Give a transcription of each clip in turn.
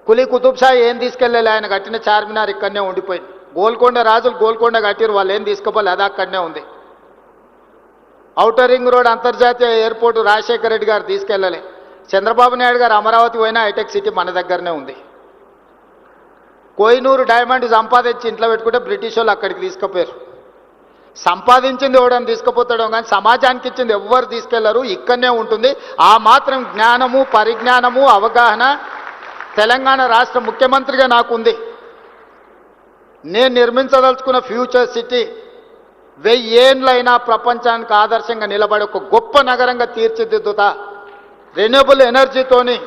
కులీ కుతుబ్ షా ఏం తీసుకెళ్ళలే, ఆయన కట్టిన చార్మినార్ ఇక్కడనే ఉండిపోయింది. గోల్కొండ రాజులు గోల్కొండ కట్టిరు, వాళ్ళు ఏం తీసుకోవాలి, అది అక్కడనే ఉంది. ఔటర్ రింగ్ రోడ్ అంతర్జాతీయ ఎయిర్పోర్టు రాజశేఖర రెడ్డి గారు తీసుకెళ్ళలే. చంద్రబాబు నాయుడు గారు అమరావతి పోయినా హైటెక్ సిటీ మన దగ్గరనే ఉంది. కోహినూరు డైమండ్ సంపాదించి ఇంట్లో పెట్టుకుంటే బ్రిటిష్ వాళ్ళు అక్కడికి తీసుకుపోయారు. సంపాదించింది ఎవడని తీసుకుపోతాడో కానీ సమాజానికి ఇచ్చింది ఎవ్వరు తీసుకెళ్లరు, ఇక్కడనే ఉంటుంది. ఆ మాత్రం జ్ఞానము పరిజ్ఞానము అవగాహన తెలంగాణ రాష్ట్ర ముఖ్యమంత్రిగా నాకుంది. నేను నిర్మించదలుచుకున్న ఫ్యూచర్ సిటీ 1000 ఏళ్ళైనా ప్రపంచానికి ఆదర్శంగా నిలబడి ఒక గొప్ప నగరంగా తీర్చిదిద్దుతా. రెన్యూబుల్ ఎనర్జీతోని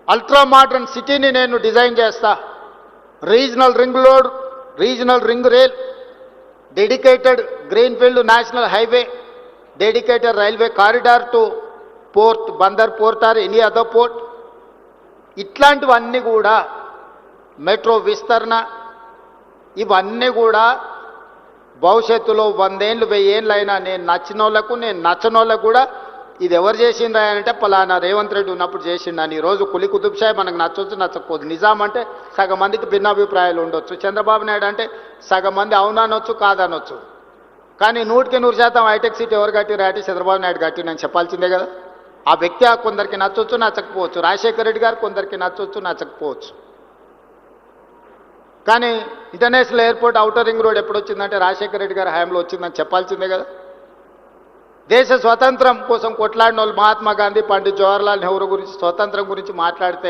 అల్ట్రా మోడర్న్ సిటీని నేను డిజైన్ చేస్తా. Regional ring road, regional ring rail, dedicated greenfield national highway, dedicated railway corridor to port, Bandar port or any other port, ఇట్లాంటివన్నీ కూడా మెట్రో విస్తరణ, ఇవన్నీ కూడా భవిష్యత్తులో 100 ఏళ్ళు 1000 ఏళ్ళు అయినా నేను నచ్చిన వాళ్ళకు నేను నచ్చనోళ్ళకు కూడా ఇది ఎవరు చేసిండ్రా అంటే పలానా రేవంత్ రెడ్డి ఉన్నప్పుడు చేసిండని. ఈరోజు కులి కుతుబ్ షా మనకు నచ్చొచ్చు నచ్చకపోదు. నిజాం అంటే సగం మందికి భిన్నాభిప్రాయాలు ఉండొచ్చు, చంద్రబాబు నాయుడు అంటే సగం మంది అవుననొచ్చు కాదనొచ్చు. కానీ 100% హైటెక్ సిటీ ఎవరు కట్టిరు అంటే చంద్రబాబు నాయుడు కట్టిండని చెప్పాల్సిందే కదా. ఆ వ్యక్తి కొందరికి నచ్చొచ్చు నచ్చకపోవచ్చు, రాజశేఖర రెడ్డి గారు కొందరికి నచ్చొచ్చు నచ్చకపోవచ్చు. కానీ international airport outer ring road ఎప్పుడు వచ్చిందంటే రాజశేఖర రెడ్డి గారి హయాంలో వచ్చిందని చెప్పాల్సిందే కదా. దేశ స్వాతంత్రం కోసం కొట్లాడిన వాళ్ళు మహాత్మా గాంధీ, పండిత్ జవహర్లాల్ నెహ్రూ గురించి స్వాతంత్రం గురించి మాట్లాడితే